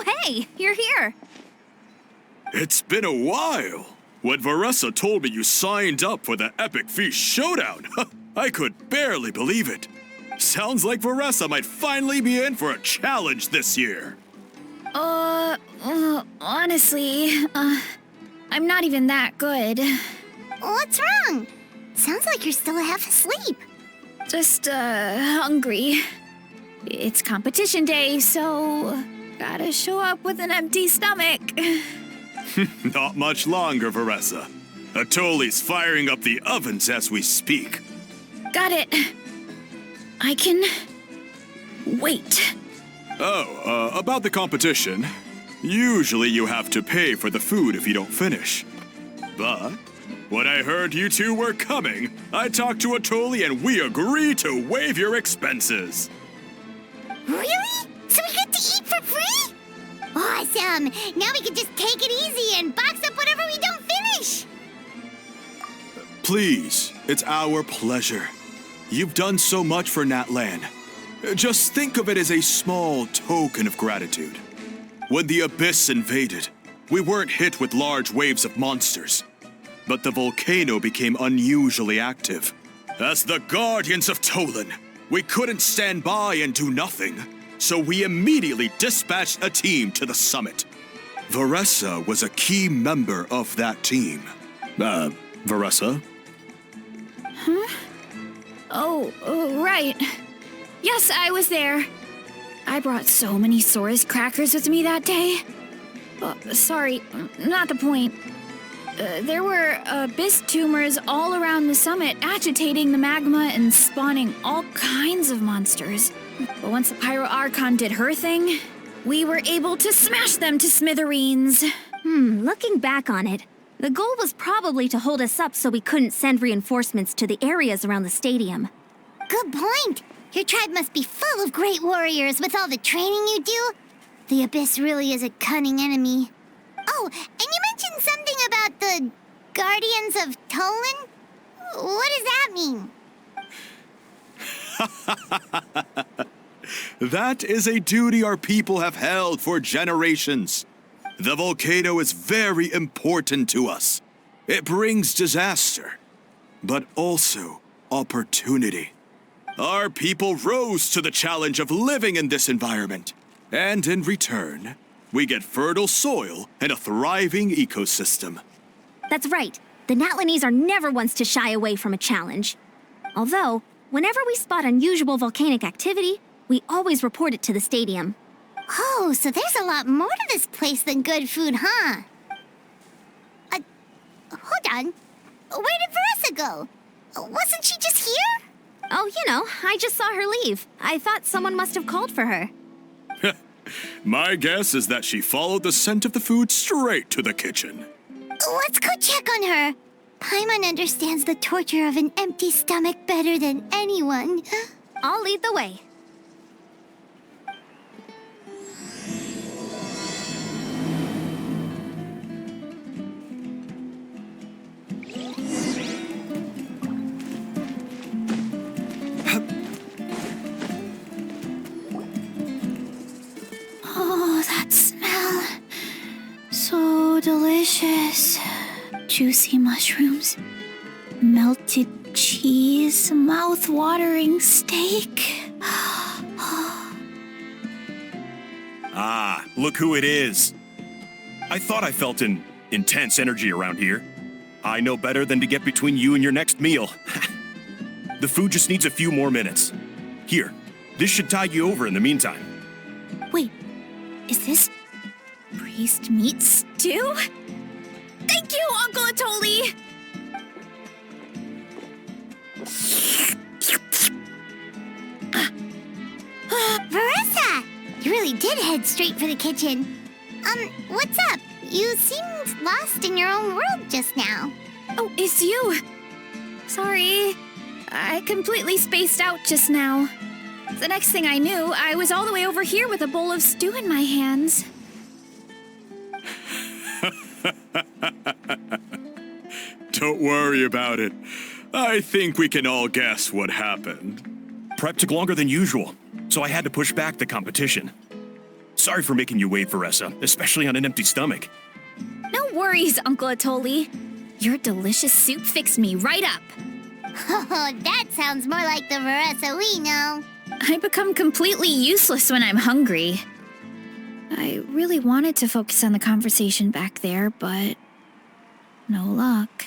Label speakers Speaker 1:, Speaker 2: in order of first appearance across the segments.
Speaker 1: Oh, hey, you're here.
Speaker 2: It's been a while. When Varessa told me you signed up for the Epic Feast Showdown, I could barely believe it. Sounds like Varessa might finally be in for a challenge this year.
Speaker 1: Honestly, I'm not even that good.
Speaker 3: What's wrong? Sounds like you're still half asleep.
Speaker 1: Just, hungry. It's competition day, so gotta show up with an empty stomach.
Speaker 2: Not much longer, Varessa. Atoli's firing up the ovens as we speak.
Speaker 1: Got it. I can wait.
Speaker 2: Oh, about the competition. Usually you have to pay for the food if you don't finish. But when I heard you two were coming, I talked to Atoli and we agreed to waive your expenses.
Speaker 3: Really? So we get to eat for free? Awesome! Now we can just take it easy and box up whatever we don't finish!
Speaker 2: Please, it's our pleasure. You've done so much for Natlan. Just think of it as a small token of gratitude. When the Abyss invaded, we weren't hit with large waves of monsters, but the volcano became unusually active. As the Guardians of Tolan, we couldn't stand by and do nothing, so we immediately dispatched a team to the summit. Varessa was a key member of that team. Varessa?
Speaker 1: Huh? Oh, right. Yes, I was there. I brought so many Saurus crackers with me that day. Sorry, not the point. There were abyss tumors all around the summit, agitating the magma and spawning all kinds of monsters. But once the Pyro Archon did her thing, we were able to smash them to smithereens.
Speaker 4: Looking back on it, the goal was probably to hold us up so we couldn't send reinforcements to the areas around the stadium.
Speaker 3: Good point! Your tribe must be full of great warriors with all the training you do. The Abyss really is a cunning enemy. Oh, and you mentioned something about the Guardians of Tolan? What does that mean?
Speaker 2: That is a duty our people have held for generations. The volcano is very important to us. It brings disaster, but also opportunity. Our people rose to the challenge of living in this environment, and in return, we get fertile soil and a thriving ecosystem.
Speaker 4: That's right. The Natlanese are never ones to shy away from a challenge. Although, whenever we spot unusual volcanic activity, we always report it to the stadium.
Speaker 3: Oh, so there's a lot more to this place than good food, huh? Hold on. Where did Varessa go? Wasn't she just here?
Speaker 4: Oh, I just saw her leave. I thought someone must have called for her.
Speaker 2: My guess is that she followed the scent of the food straight to the kitchen.
Speaker 3: Let's go check on her. Paimon understands the torture of an empty stomach better than anyone.
Speaker 4: I'll lead the way.
Speaker 1: Oh, that smell. So delicious. Juicy mushrooms, melted cheese, mouth-watering steak.
Speaker 5: Ah, look who it is. I thought I felt an intense energy around here. I know better than to get between you and your next meal. The food just needs a few more minutes. Here, this should tide you over in the meantime.
Speaker 1: Wait, is this priest meat stew? Thank you, Uncle Atoli!
Speaker 3: Varessa! You really did head straight for the kitchen. What's up? You seemed lost in your own world just now.
Speaker 1: Oh, it's you. Sorry. I completely spaced out just now. The next thing I knew, I was all the way over here with a bowl of stew in my hands.
Speaker 2: Don't worry about it. I think we can all guess what happened.
Speaker 5: Prep took longer than usual, so I had to push back the competition. Sorry for making you wait, Veressa, especially on an empty stomach.
Speaker 1: No worries, Uncle Atoli. Your delicious soup fixed me right up.
Speaker 3: Oh, that sounds more like the Veressa we know.
Speaker 1: I become completely useless when I'm hungry. I really wanted to focus on the conversation back there, but no luck.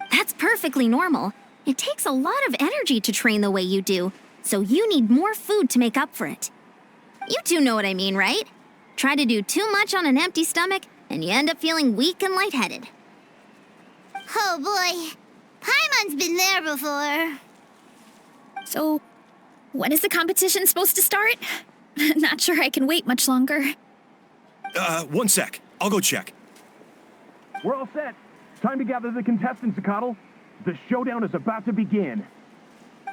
Speaker 4: That's perfectly normal. It takes a lot of energy to train the way you do, so you need more food to make up for it. You two know what I mean, right? Try to do too much on an empty stomach, and you end up feeling weak and lightheaded.
Speaker 3: Oh boy, Paimon's been there before.
Speaker 1: So, when is the competition supposed to start? Not sure I can wait much longer.
Speaker 5: 1 sec. I'll go check.
Speaker 6: We're all set. Time to gather the contestants, Zakatl. The showdown is about to begin.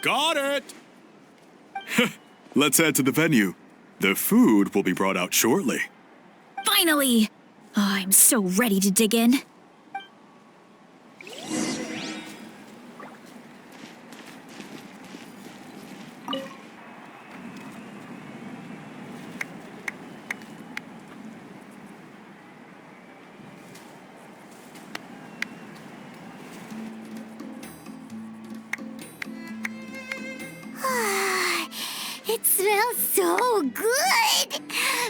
Speaker 2: Got it! Let's head to the venue. The food will be brought out shortly.
Speaker 1: Finally! Oh, I'm so ready to dig in.
Speaker 3: It smells so good!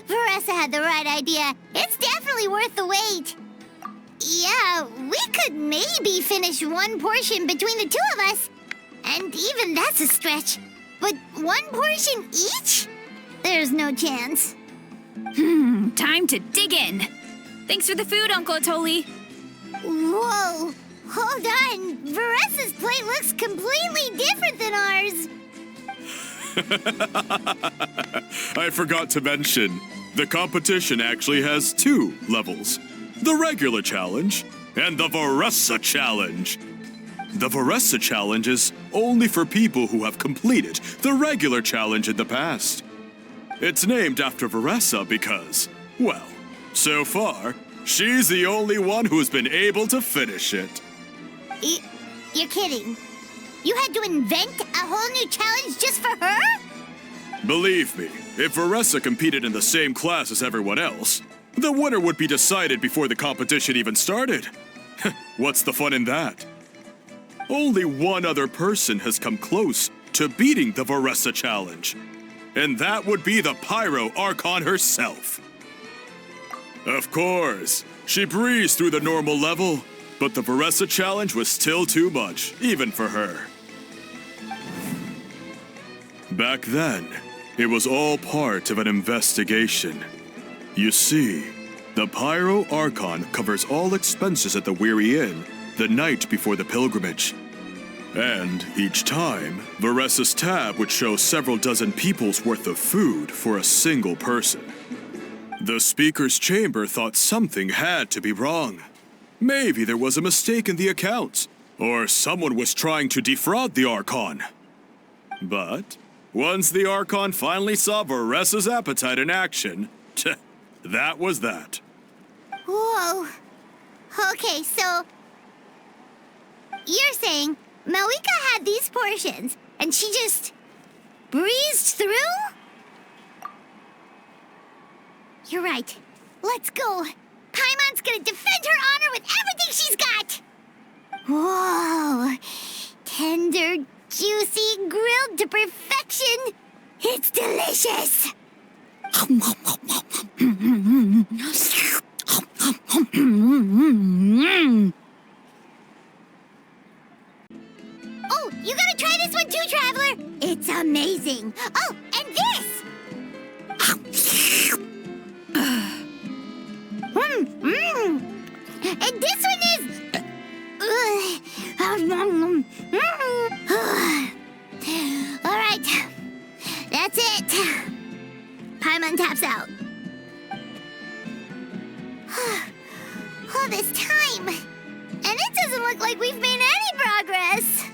Speaker 3: Veressa had the right idea. It's definitely worth the wait. Yeah, we could maybe finish one portion between the two of us. And even that's a stretch. But one portion each? There's no chance.
Speaker 1: Time to dig in. Thanks for the food, Uncle Atoli.
Speaker 3: Whoa! Hold on! Veressa's plate looks completely different than ours!
Speaker 2: I forgot to mention, the competition actually has 2 levels. The regular challenge and the Veressa challenge. The Veressa challenge is only for people who have completed the regular challenge in the past. It's named after Veressa because, well, so far, she's the only one who's been able to finish it.
Speaker 3: You're kidding. You had to invent a whole new challenge just for her?
Speaker 2: Believe me, if Veressa competed in the same class as everyone else, the winner would be decided before the competition even started. What's the fun in that? Only one other person has come close to beating the Veressa challenge, and that would be the Pyro Archon herself. Of course, she breezed through the normal level, but the Veressa challenge was still too much, even for her. Back then, it was all part of an investigation. You see, the Pyro Archon covers all expenses at the Weary Inn the night before the pilgrimage. And each time, Veressa's tab would show several dozen people's worth of food for a single person. The speaker's chamber thought something had to be wrong. Maybe there was a mistake in the accounts, or someone was trying to defraud the Archon. But once the Archon finally saw Veressa's appetite in action, that was that.
Speaker 3: Whoa. Okay, so you're saying Malika had these portions, and she just breezed through? You're right. Let's go. Paimon's gonna defend her honor with everything she's got! Whoa! Tender, juicy, grilled to perfection! It's delicious! Oh, you gotta try this one too, Traveler! It's amazing! Oh, and this! And this one is... All right, that's it. Paimon taps out. All this time, and it doesn't look like we've made any progress.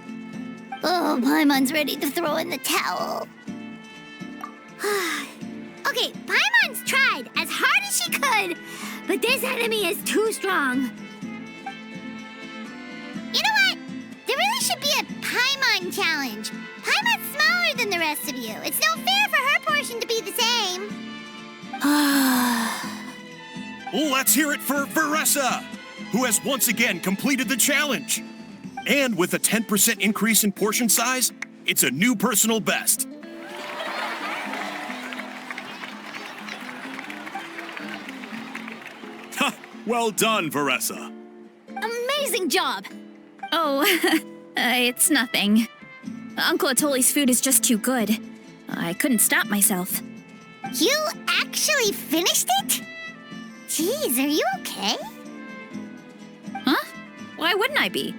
Speaker 3: Oh, Paimon's ready to throw in the towel. Okay, Paimon's tried as hard as she could, but this enemy is too strong. You know what? There really should be a Paimon challenge. Paimon's smaller than the rest of you. It's no fair for her portion to be the same.
Speaker 5: Let's hear it for Veressa, who has once again completed the challenge. And with a 10% increase in portion size, it's a new personal best.
Speaker 2: Well done, Veressa.
Speaker 4: Amazing job!
Speaker 1: Oh, it's nothing. Uncle Atoli's food is just too good. I couldn't stop myself.
Speaker 3: You actually finished it? Jeez, are you okay?
Speaker 1: Huh? Why wouldn't I be?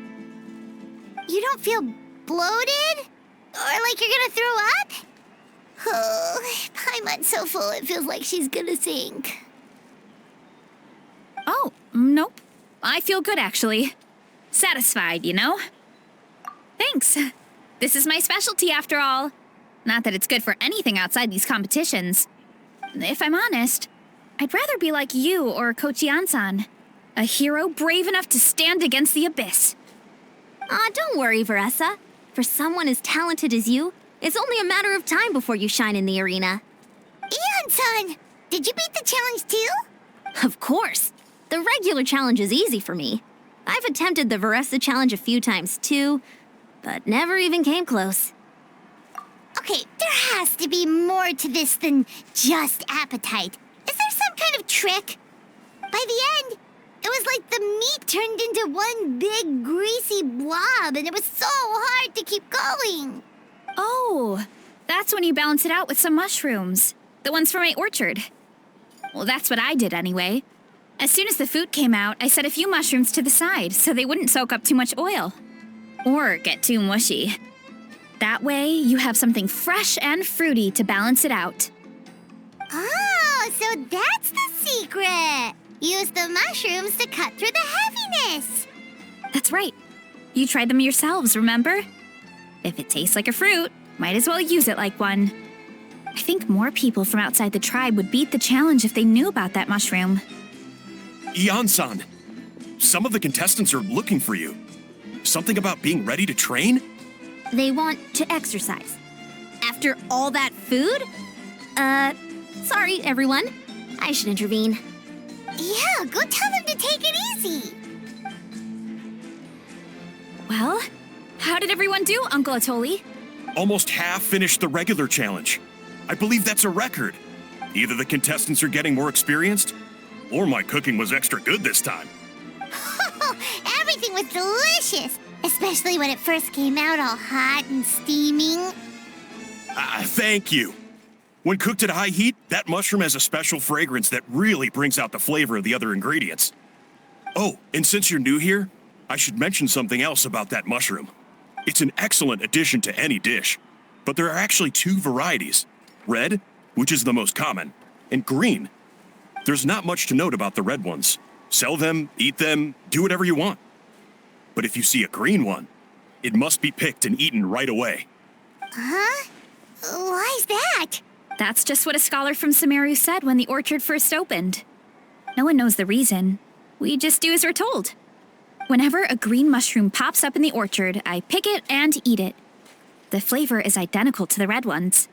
Speaker 3: You don't feel bloated? Or like you're gonna throw up? Oh, Paimon's so full it feels like she's gonna sink.
Speaker 1: Oh, nope. I feel good, actually. Satisfied, you know? Thanks. This is my specialty, after all. Not that it's good for anything outside these competitions. If I'm honest, I'd rather be like you or Kochi-san. A hero brave enough to stand against the abyss.
Speaker 4: Don't worry, Veressa. For someone as talented as you, it's only a matter of time before you shine in the arena.
Speaker 3: Ian-san, did you beat the challenge too?
Speaker 4: Of course. The regular challenge is easy for me. I've attempted the Veressa challenge a few times too, but never even came close.
Speaker 3: Okay, there has to be more to this than just appetite. Is there some kind of trick? By the end, it was like the meat turned into one big greasy blob and it was so hard to keep going.
Speaker 1: Oh, that's when you balance it out with some mushrooms. The ones from my orchard. Well, that's what I did anyway. As soon as the food came out, I set a few mushrooms to the side so they wouldn't soak up too much oil. Or get too mushy. That way, you have something fresh and fruity to balance it out.
Speaker 3: Oh, so that's the secret. Use the mushrooms to cut through the heaviness.
Speaker 1: That's right. You tried them yourselves, remember? If it tastes like a fruit, might as well use it like one. I think more people from outside the tribe would beat the challenge if they knew about that mushroom.
Speaker 5: Ian-san, some of the contestants are looking for you. Something about being ready to train?
Speaker 4: They want to exercise. After all that food? Sorry, everyone. I should intervene.
Speaker 3: Yeah, go tell them to take it easy.
Speaker 1: Well, how did everyone do, Uncle Atoli?
Speaker 5: Almost half finished the regular challenge. I believe that's a record. Either the contestants are getting more experienced, or my cooking was extra good this time.
Speaker 3: Everything was delicious, especially when it first came out all hot and steaming.
Speaker 5: Thank you. When cooked at high heat, that mushroom has a special fragrance that really brings out the flavor of the other ingredients. Oh, and since you're new here, I should mention something else about that mushroom. It's an excellent addition to any dish, but there are actually two varieties. Red, which is the most common, and green. There's not much to note about the red ones. Sell them, eat them, do whatever you want. But if you see a green one, it must be picked and eaten right away.
Speaker 3: Huh? Why's that?
Speaker 1: That's just what a scholar from Sumeru said when the orchard first opened. No one knows the reason. We just do as we're told. Whenever a green mushroom pops up in the orchard, I pick it and eat it. The flavor is identical to the red ones.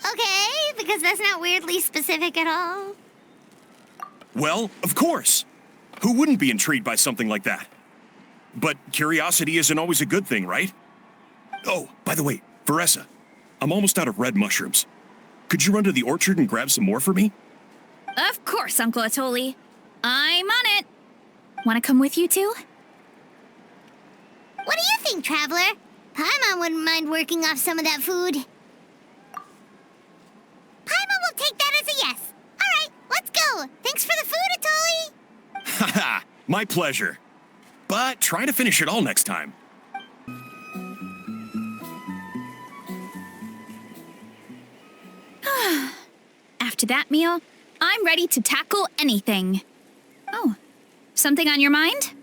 Speaker 3: Okay, because that's not weirdly specific at all.
Speaker 5: Well, of course. Who wouldn't be intrigued by something like that? But curiosity isn't always a good thing, right? Oh, by the way, Veressa, I'm almost out of red mushrooms. Could you run to the orchard and grab some more for me?
Speaker 1: Of course, Uncle Atoli. I'm on it. Want to come with you too?
Speaker 3: What do you think, Traveler? Paimon wouldn't mind working off some of that food. Paimon will take that as a yes. All right, let's go. Thanks for the food, Atoli.
Speaker 5: Haha, my pleasure. But try to finish it all next time.
Speaker 1: After that meal, I'm ready to tackle anything. Oh, something on your mind?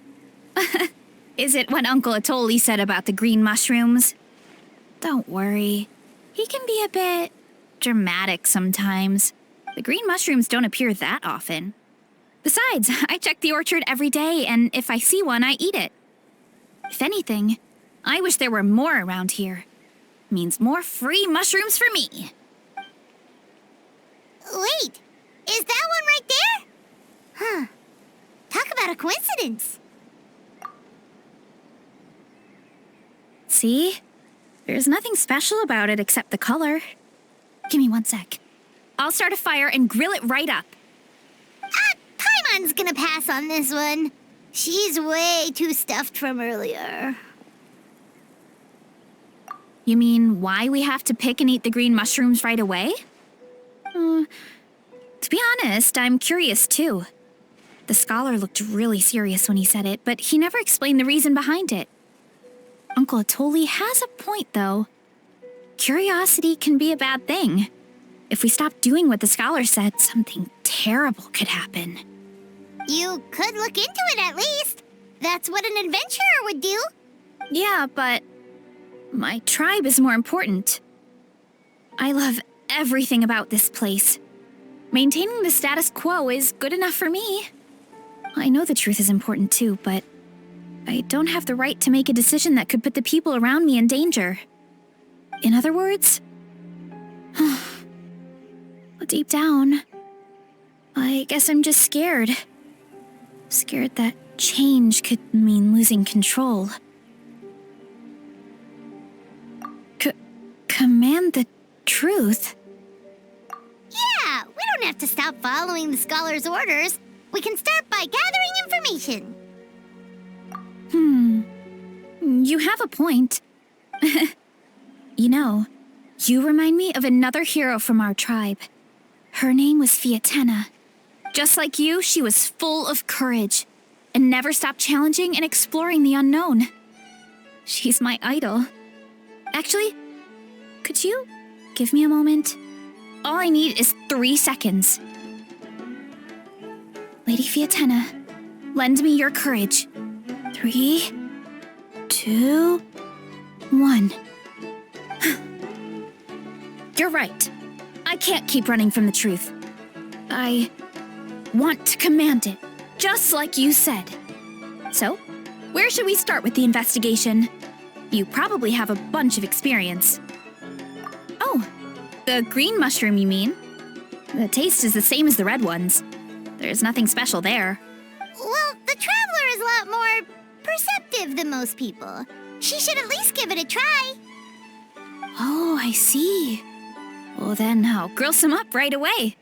Speaker 1: Is it what Uncle Atoli said about the green mushrooms? Don't worry. He can be a bit dramatic sometimes. The green mushrooms don't appear that often. Besides, I check the orchard every day, and if I see one, I eat it. If anything, I wish there were more around here. Means more free mushrooms for me.
Speaker 3: Wait, is that one right there? distance.
Speaker 1: See? There's nothing special about it except the color. Give me 1 sec. I'll start a fire and grill it right up.
Speaker 3: Paimon's gonna pass on this one. She's way too stuffed from earlier.
Speaker 1: You mean why we have to pick and eat the green mushrooms right away? To be honest, I'm curious too. The scholar looked really serious when he said it, but he never explained the reason behind it. Uncle Atoli has a point, though. Curiosity can be a bad thing. If we stop doing what the scholar said, something terrible could happen.
Speaker 3: You could look into it at least. That's what an adventurer would do.
Speaker 1: Yeah, but my tribe is more important. I love everything about this place. Maintaining the status quo is good enough for me. I know the truth is important too, but I don't have the right to make a decision that could put the people around me in danger. In other words, deep down, I guess I'm just scared. Scared that change could mean losing control. Command the truth?
Speaker 3: Yeah, we don't have to stop following the scholar's orders. We can start by gathering information.
Speaker 1: You have a point. You know, you remind me of another hero from our tribe. Her name was Fiatena. Just like you, she was full of courage and never stopped challenging and exploring the unknown. She's my idol. Actually, could you give me a moment? All I need is 3 seconds. Lady Fiatena, lend me your courage. 3, 2, 1. You're right. I can't keep running from the truth. I want to command it, just like you said. So, where should we start with the investigation? You probably have a bunch of experience. Oh, the green mushroom, you mean? The taste is the same as the red ones. There's nothing special there.
Speaker 3: Well, the Traveler is a lot more perceptive than most people. She should at least give it a try.
Speaker 1: Oh, I see. Well then, I'll grill some up right away.